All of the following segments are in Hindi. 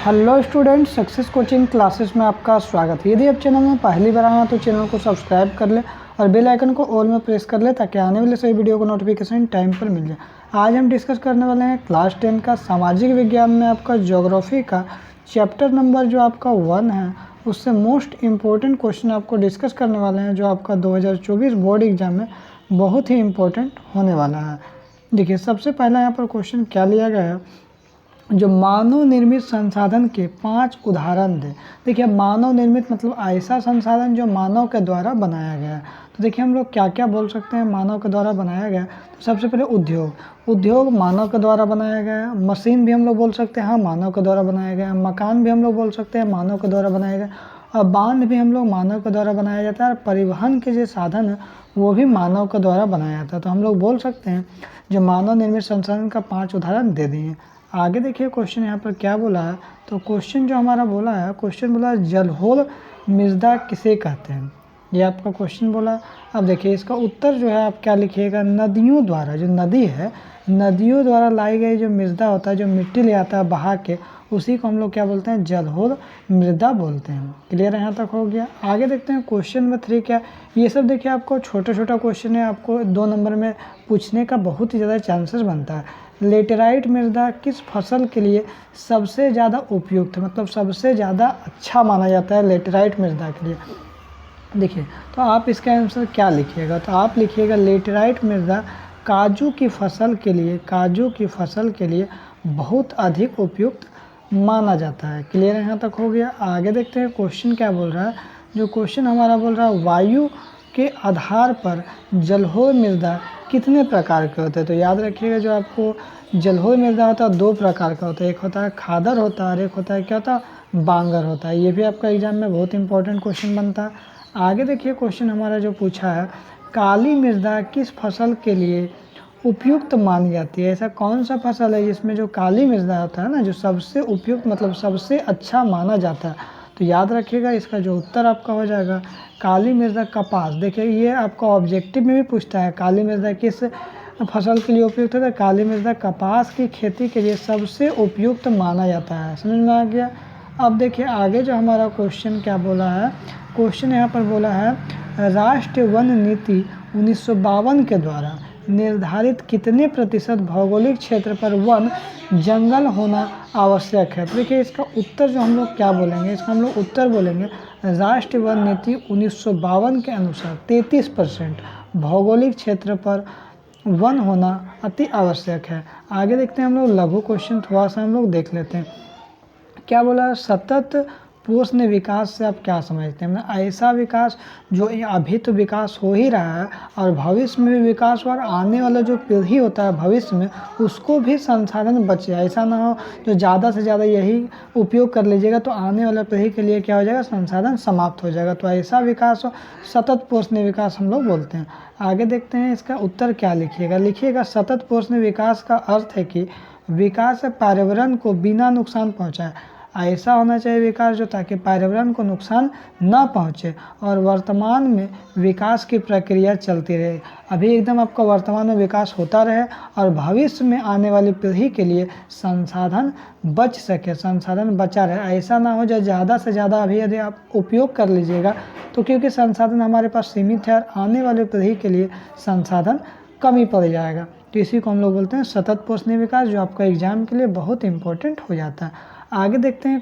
Hello student, success coaching classes में आपका स्वागत है। यदि आप चैनल में पहली बार आए हैं तो चैनल को सब्सक्राइब कर ले और बेल आइकन को ऑल में प्रेस कर ले ताकि आने वाले सभी वीडियो को नोटिफिकेशन टाइम पर मिल जाए। आज हम डिस्कस करने वाले हैं क्लास 10 का सामाजिक विज्ञान में आपका ज्योग्राफी का चैप्टर नंबर जो आपका 1 है, उससे मोस्ट इम्पोर्टेंट क्वेश्चन आपको डिस्कस करने वाले हैं जो आपका 2024 बोर्ड एग्जाम में बहुत ही इम्पोर्टेंट होने वाला है। देखिए, सबसे पहला यहाँ पर क्वेश्चन क्या लिया गया है, जो मानव निर्मित संसाधन के 5 उदाहरण दें। देखिए, मानव निर्मित मतलब ऐसा संसाधन जो मानव के द्वारा बनाया गया है। तो देखिए, हम लोग क्या क्या बोल सकते हैं मानव के द्वारा बनाया गया। तो सबसे पहले उद्योग मानव के द्वारा बनाया गया है। मशीन भी हम लोग बोल सकते हैं, हाँ, मानव के द्वारा बनाया गया है। मकान भी हम लोग बोल सकते हैं, मानव के द्वारा बनाया गया। और बांध भी हम लोग मानव के द्वारा बनाया जाता है। और परिवहन के जो साधन है वो भी मानव के द्वारा बनाया जाता है। तो हम लोग बोल सकते हैं जो मानव निर्मित संसाधन का 5 उदाहरण दे दिए। आगे देखिए क्वेश्चन यहाँ पर क्या बोला है। तो क्वेश्चन जो हमारा बोला है, क्वेश्चन बोला है जलहोल मृदा किसे कहते हैं, ये आपका क्वेश्चन बोला। अब देखिए इसका उत्तर जो है आप क्या लिखिएगा, नदियों द्वारा, जो नदी है नदियों द्वारा लाई गई जो मृदा होता है, जो मिट्टी ले आता है बहा के, उसी को हम लोग क्या बोलते हैं, जलहोल मृदा बोलते हैं। क्लियर है, यहाँ तक हो गया। आगे देखते हैं क्वेश्चन नंबर 3 क्या। ये सब देखिए आपको छोटा छोटा क्वेश्चन है, आपको 2 नंबर में पूछने का बहुत ही ज़्यादा चांसेस बनता है। लेटेराइट मृदा किस फसल के लिए सबसे ज़्यादा उपयुक्त, मतलब सबसे ज़्यादा अच्छा माना जाता है लेटेराइट मृदा के लिए। देखिए, तो आप इसका आंसर क्या लिखिएगा, तो आप लिखिएगा लेटेराइट मृदा काजू की फसल के लिए, काजू की फसल के लिए बहुत अधिक उपयुक्त माना जाता है। क्लियर है, यहाँ तक हो गया। आगे देखते हैं क्वेश्चन क्या बोल रहा है। जो क्वेश्चन हमारा बोल रहा है वायु के आधार पर जलहोल मृदा कितने प्रकार के होते हैं। तो याद रखिएगा जो आपको जलहोल मृदा होता है 2 प्रकार का होता है, एक होता है खादर होता है और एक होता है क्या होता है, बांगर होता है। ये भी आपका एग्जाम में बहुत इंपॉर्टेंट क्वेश्चन बनता है। आगे देखिए क्वेश्चन हमारा जो पूछा है, काली मृदा किस फसल के लिए उपयुक्त मानी जाती है। ऐसा कौन सा फसल है जिसमें जो काली मृदा होता है ना, जो सबसे उपयुक्त मतलब सबसे अच्छा माना जाता है। तो याद रखिएगा इसका जो उत्तर आपका हो जाएगा काली मृदा कपास। देखिए ये आपका ऑब्जेक्टिव में भी पूछता है काली मृदा किस फसल के लिए उपयुक्त है, तो काली मृदा कपास की खेती के लिए सबसे उपयुक्त माना जाता है। समझ में आ गया। अब देखिए आगे जो हमारा क्वेश्चन क्या बोला है, क्वेश्चन यहाँ पर बोला है राष्ट्रीय वन नीति 1952 के द्वारा निर्धारित कितने प्रतिशत भौगोलिक क्षेत्र पर वन जंगल होना आवश्यक है। तो देखिए इसका उत्तर जो हम लोग क्या बोलेंगे, इसका हम लोग उत्तर बोलेंगे राष्ट्रीय वन नीति 1952 के अनुसार 33% भौगोलिक क्षेत्र पर वन होना अति आवश्यक है। आगे देखते हैं हम लोग लघु क्वेश्चन, थोड़ा सा हम लोग देख लेते हैं। क्या बोला, सतत पोषण विकास से आप क्या समझते हैं। मतलब ऐसा विकास जो अभी तो विकास हो ही रहा है और भविष्य में भी विकास हो, और आने वाला जो पीढ़ी होता है भविष्य में उसको भी संसाधन बचे। ऐसा ना हो जो ज़्यादा से ज़्यादा यही उपयोग कर लीजिएगा तो आने वाला पीढ़ी के लिए क्या हो जाएगा, संसाधन समाप्त हो जाएगा। तो ऐसा विकास हो, सतत पोषण विकास हम लोग बोलते हैं। आगे देखते हैं इसका उत्तर क्या लिखिएगा, लिखिएगा सतत पोषण विकास का अर्थ है कि विकास पर्यावरण को बिना नुकसान पहुँचाए। ऐसा होना चाहिए विकास जो ताकि पर्यावरण को नुकसान ना पहुँचे और वर्तमान में विकास की प्रक्रिया चलती रहे। अभी एकदम आपका वर्तमान में विकास होता रहे और भविष्य में आने वाली पीढ़ी के लिए संसाधन बच सके, संसाधन बचा रहे। ऐसा ना हो जो ज़्यादा से ज़्यादा अभी यदि आप उपयोग कर लीजिएगा तो क्योंकि संसाधन हमारे पास सीमित है और आने वाली पीढ़ी के लिए संसाधन कमी पड़ जाएगा। तो इसी को हम लोग बोलते हैं सतत पोषणीय विकास, जो आपका एग्जाम के लिए बहुत इंपॉर्टेंट हो जाता है। आगे देखते हैं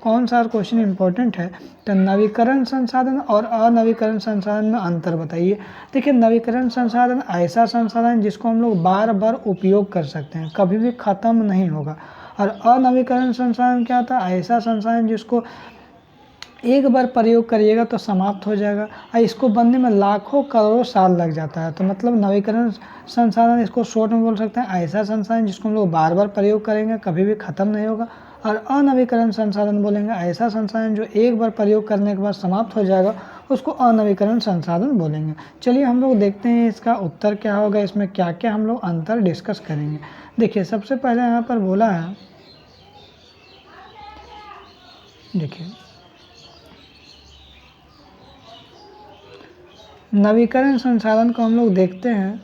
कौन सा क्वेश्चन इंपॉर्टेंट है। तो नवीकरण संसाधन और अनवीकरण संसाधन में अंतर बताइए। देखिए, नवीकरण संसाधन ऐसा संसाधन जिसको हम लोग बार बार उपयोग कर सकते हैं, कभी भी ख़त्म नहीं होगा। और अनवीकरण संसाधन क्या होता है, ऐसा संसाधन जिसको एक बार प्रयोग करिएगा तो समाप्त हो जाएगा और इसको बनने में लाखों करोड़ों साल लग जाता है। तो मतलब नवीकरण संसाधन, इसको शॉर्ट में बोल सकते हैं ऐसा संसाधन जिसको हम लोग बार बार प्रयोग करेंगे, कभी भी ख़त्म नहीं होगा। और अनवीकरण संसाधन बोलेंगे ऐसा संसाधन जो एक बार प्रयोग करने के बाद समाप्त हो जाएगा, उसको अनवीकरण संसाधन बोलेंगे। चलिए हम लोग देखते हैं इसका उत्तर क्या होगा, इसमें क्या क्या हम लोग अंतर डिस्कस करेंगे। देखिए सबसे पहले यहाँ पर बोला है, देखिए नवीकरण संसाधन को हम लोग देखते हैं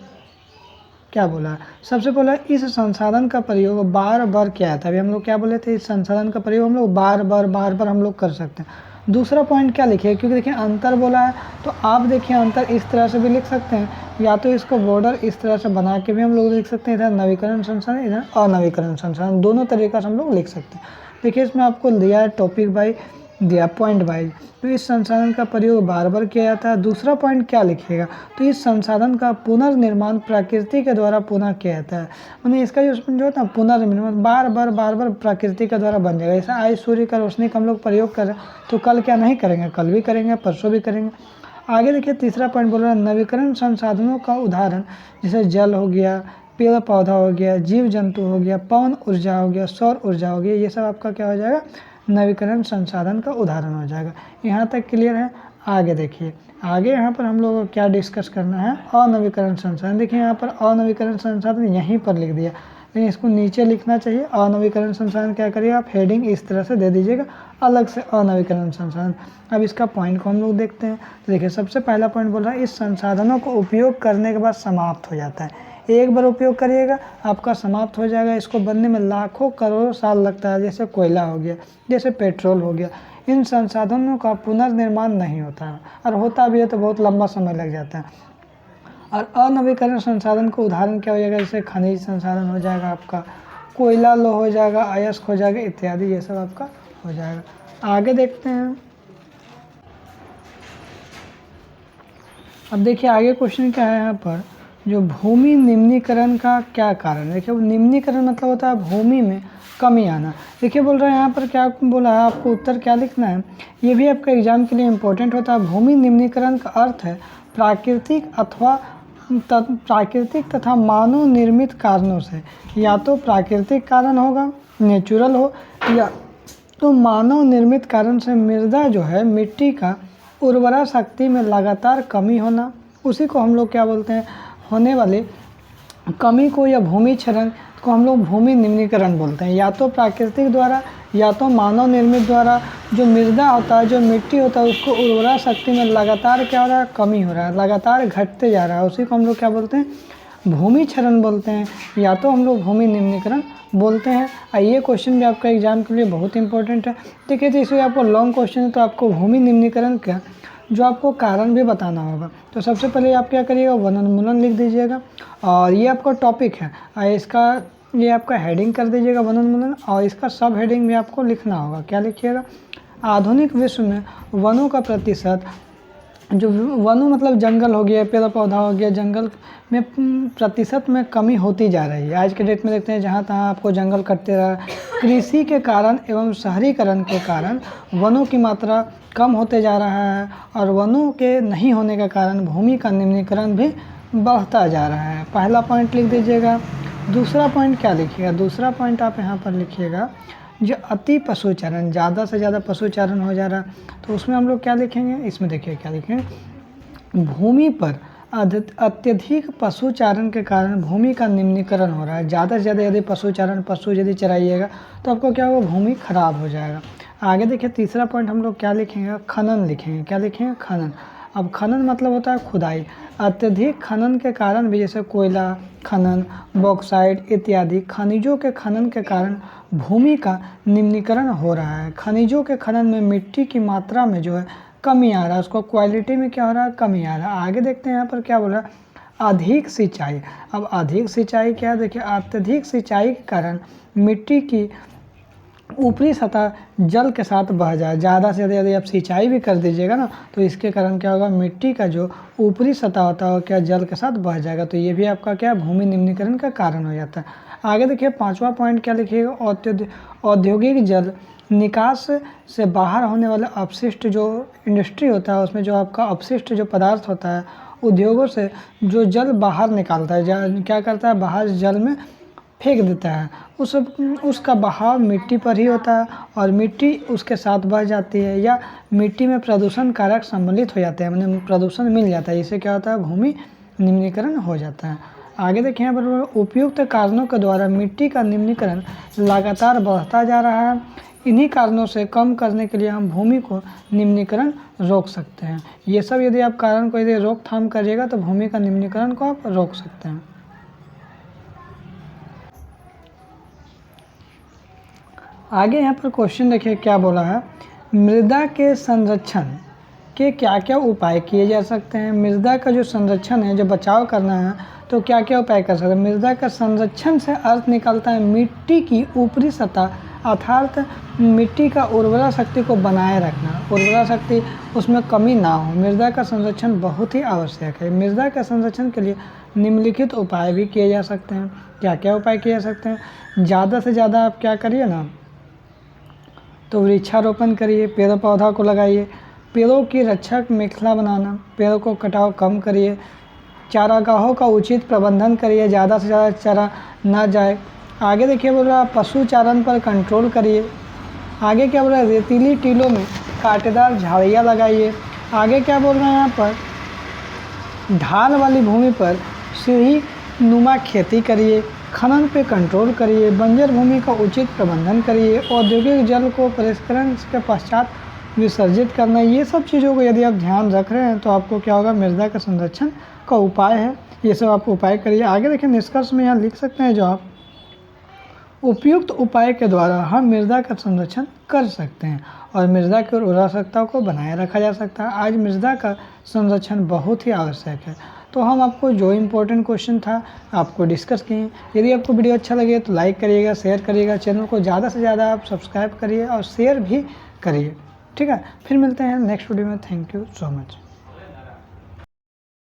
क्या बोला है। सबसे पहले इस संसाधन का प्रयोग बार बार किया जाता है। अभी हम लोग क्या बोले थे, इस संसाधन का प्रयोग हम लोग बार बार हम लोग कर सकते हैं। दूसरा पॉइंट क्या लिखिए, क्योंकि देखिए अंतर बोला है तो आप देखिए अंतर इस तरह से भी लिख सकते हैं, या तो इसको बॉर्डर इस तरह से बना के भी हम लोग लिख सकते हैं, इधर नवीकरण संसाधन इधर अनवीकरण संसाधन, दोनों तरीका से हम लोग लिख सकते हैं। देखिए इसमें आपको दिया है टॉपिक बाई, दिया पॉइंट वाइज, तो इस संसाधन का प्रयोग बार बार किया जाता है। दूसरा पॉइंट क्या लिखिएगा, तो इस संसाधन का पुनर्निर्माण प्रकृति के द्वारा पुनः किया जाता है। मैंने इसका जो होता है पुनर्निर्माण बार बार प्रकृति के द्वारा बन जाएगा। जैसे आज सूर्य का रोशनी का हम लोग प्रयोग कर रहे हैं, तो कल क्या नहीं करेंगे, कल भी करेंगे, परसों भी करेंगे। आगे देखिए तीसरा पॉइंट बोल रहा है नवीकरण संसाधनों का उदाहरण, जैसे जल हो गया, पेड़ पौधा हो गया, जीव जंतु हो गया, पवन ऊर्जा हो गया, सौर ऊर्जा हो गया, ये सब आपका क्या हो जाएगा, नवीकरण संसाधन का उदाहरण हो जाएगा। यहाँ तक क्लियर है। आगे देखिए, आगे यहाँ पर हम लोग को क्या डिस्कस करना है, अनवीकरण संसाधन। देखिए यहाँ पर अनवीकरण संसाधन यहीं पर लिख दिया, लेकिन इसको नीचे लिखना चाहिए। अनवीकरण संसाधन क्या करिए आप, हेडिंग इस तरह से दे दीजिएगा अलग से, अनवीकरण संसाधन। अब इसका पॉइंट को हम लोग देखते हैं। तो देखिए सबसे पहला पॉइंट बोल रहा है इस संसाधनों को उपयोग करने के बाद समाप्त हो जाता है। एक बार उपयोग करिएगा आपका समाप्त हो जाएगा। इसको बनने में लाखों करोड़ों साल लगता है, जैसे कोयला हो गया, जैसे पेट्रोल हो गया। इन संसाधनों का पुनर्निर्माण नहीं होता है, और होता भी है तो बहुत लंबा समय लग जाता है। और अनवीकरण संसाधन का उदाहरण क्या हो जाएगा, जैसे खनिज संसाधन हो जाएगा आपका, कोयला लो हो जाएगा, अयस्क हो जाएगा इत्यादि, ये सब आपका हो जाएगा। आगे देखते हैं। अब देखिए आगे क्वेश्चन क्या है यहाँ पर, जो भूमि निम्नीकरण का क्या कारण है। देखिए निम्नीकरण मतलब होता है भूमि में कमी आना। देखिए बोल रहा है यहाँ पर क्या बोला है, आपको उत्तर क्या लिखना है, ये भी आपका एग्जाम के लिए इम्पोर्टेंट होता है। भूमि निम्नीकरण का अर्थ है प्राकृतिक तथा मानव निर्मित कारणों से, या तो प्राकृतिक कारण होगा, नेचुरल हो, या तो मानव निर्मित कारण से मृदा जो है, मिट्टी का उर्वरा शक्ति में लगातार कमी होना, उसी को हम लोग क्या बोलते हैं, होने वाले कमी को या भूमि क्षरण को हम लोग भूमि निम्नीकरण बोलते हैं। या तो प्राकृतिक द्वारा या तो मानव निर्मित द्वारा जो मृदा होता है, जो मिट्टी होता है, उसको उर्वरा शक्ति में लगातार क्या हो रहा है, कमी हो रहा है, लगातार घटते जा रहा है, उसी को हम लोग क्या बोलते हैं, भूमि क्षरण बोलते हैं, या तो हम लोग भूमि निम्नीकरण बोलते हैं। और ये क्वेश्चन भी आपका एग्जाम के लिए बहुत इंपॉर्टेंट है। देखिए तो इसमें आपको लॉन्ग क्वेश्चन है, तो आपको भूमि निम्नीकरण का जो आपको कारण भी बताना होगा। तो सबसे पहले आप क्या करिएगा, वनोन्मूलन लिख दीजिएगा, और ये आपका टॉपिक है, और इसका ये आपका हेडिंग कर दीजिएगा वनोन्मूलन, और इसका सब हेडिंग भी आपको लिखना होगा। क्या लिखिएगा, आधुनिक विश्व में वनों का प्रतिशत, जो वनों मतलब जंगल हो गया, पेड़ पौधा हो गया, जंगल में प्रतिशत में कमी होती जा रही है। आज के डेट में देखते हैं जहाँ तहाँ आपको जंगल कटते रहा। कृषि के कारण एवं शहरीकरण के कारण वनों की मात्रा कम होते जा रहा है, और वनों के नहीं होने के कारण भूमि का निम्नीकरण भी बढ़ता जा रहा है। पहला पॉइंट लिख दीजिएगा। दूसरा पॉइंट क्या लिखिएगा, दूसरा पॉइंट आप यहाँ पर लिखिएगा, जो अति पशुचारण, ज़्यादा से ज़्यादा पशुचारण हो जा रहा है, तो उसमें हम लोग क्या लिखेंगे, इसमें देखिए क्या लिखेंगे, भूमि पर अत्यधिक पशुचारण के कारण भूमि का निम्नीकरण हो रहा है। ज़्यादा से ज़्यादा यदि पशुचारण, पशु यदि चराइएगा तो आपको क्या होगा, भूमि खराब हो जाएगा। आगे देखिए तीसरा पॉइंट हम लोग क्या लिखेंगे, खनन लिखेंगे। क्या लिखेंगे, खनन। अब खनन मतलब होता है खुदाई। अत्यधिक खनन के कारण भी, जैसे कोयला खनन, बॉक्साइट इत्यादि खनिजों के खनन के कारण भूमि का निम्नीकरण हो रहा है। खनिजों के खनन में मिट्टी की मात्रा में जो है कमी आ रहा है, उसको क्वालिटी में क्या हो रहा है, कमी आ रहा है। आगे देखते हैं यहाँ पर क्या बोल रहा है, अधिक सिंचाई। अब अधिक सिंचाई क्या है, देखिए अत्यधिक सिंचाई के कारण मिट्टी की ऊपरी सतह जल के साथ बह जाए। ज़्यादा से ज़्यादा यदि आप सिंचाई भी कर दीजिएगा ना, तो इसके कारण क्या होगा, मिट्टी का जो ऊपरी सतह होता है क्या जल के साथ बह जाएगा। तो ये भी आपका क्या, भूमि निम्नीकरण का कारण हो जाता है। आगे देखिए पांचवा पॉइंट क्या लिखिएगा, औद्योगिक जल निकास से बाहर होने वाले अपशिष्ट, जो इंडस्ट्री होता है उसमें जो आपका अपशिष्ट जो पदार्थ होता है, उद्योगों से जो जल बाहर निकालता है, क्या करता है, बाहर जल में फेंक देता है, उसका बहाव मिट्टी पर ही होता है, और मिट्टी उसके साथ बह जाती है, या मिट्टी में प्रदूषण कारक सम्मिलित हो जाते हैं, मतलब प्रदूषण मिल जाता है। इससे क्या होता है, भूमि निम्नीकरण हो जाता है। आगे देखिए यहाँ पर उपयुक्त कारणों के द्वारा मिट्टी का निम्नीकरण लगातार बढ़ता जा रहा है। इन्हीं कारणों से कम करने के लिए हम भूमि को निम्नीकरण रोक सकते हैं। ये सब यदि आप कारण को यदि रोकथाम करिएगा तो भूमि का निम्नीकरण को आप रोक सकते हैं। आगे यहाँ पर क्वेश्चन देखिए क्या बोला है, मृदा के संरक्षण के क्या क्या उपाय किए जा सकते हैं। मृदा का जो संरक्षण है, जो बचाव करना है, तो क्या क्या उपाय कर सकते हैं। मृदा का संरक्षण से अर्थ निकलता है मिट्टी की ऊपरी सतह अर्थात मिट्टी का उर्वरा शक्ति को बनाए रखना, उर्वरा शक्ति उसमें कमी ना हो। मृदा का संरक्षण बहुत ही आवश्यक है। मृदा के संरक्षण के लिए निम्नलिखित उपाय भी किए जा सकते हैं। क्या क्या उपाय किए जा सकते हैं, ज़्यादा से ज़्यादा आप क्या करिए ना, तो वृक्षारोपण करिए, पेड़ पौधा को लगाइए, पेड़ों की रक्षक मेखला बनाना, पेड़ों को कटाव कम करिए, चारागाहों का उचित प्रबंधन करिए, ज़्यादा से ज़्यादा चारा ना जाए। आगे देखिए बोल रहा है पशु चारण पर कंट्रोल करिए। आगे क्या बोल रहा है, रेतीली टीलों में कांटेदार झाड़ियाँ लगाइए। आगे क्या बोल रहे हैं यहाँ पर, ढाल वाली भूमि पर सीढ़ी नुमा खेती करिए, खनन पे कंट्रोल करिए, बंजर भूमि का उचित प्रबंधन करिए, औद्योगिक जल को परिष्करण के पश्चात विसर्जित करना। ये सब चीज़ों को यदि आप ध्यान रख रहे हैं तो आपको क्या होगा, मृदा का संरक्षण का उपाय है, ये सब आप उपाय करिए। आगे देखिए निष्कर्ष में यहाँ लिख सकते हैं, जो आप उपयुक्त उपाय के द्वारा हम मृदा का संरक्षण कर सकते हैं और मृदा की उर्वरकता को बनाए रखा जा सकता है। आज मृदा का संरक्षण बहुत ही आवश्यक है। तो हम आपको जो इम्पोर्टेंट क्वेश्चन था आपको डिस्कस किए। यदि आपको वीडियो अच्छा लगे तो लाइक करिएगा, शेयर करिएगा, चैनल को ज़्यादा से ज़्यादा आप सब्सक्राइब करिए और शेयर भी करिए। ठीक है, फिर मिलते हैं नेक्स्ट वीडियो में। Thank you so much.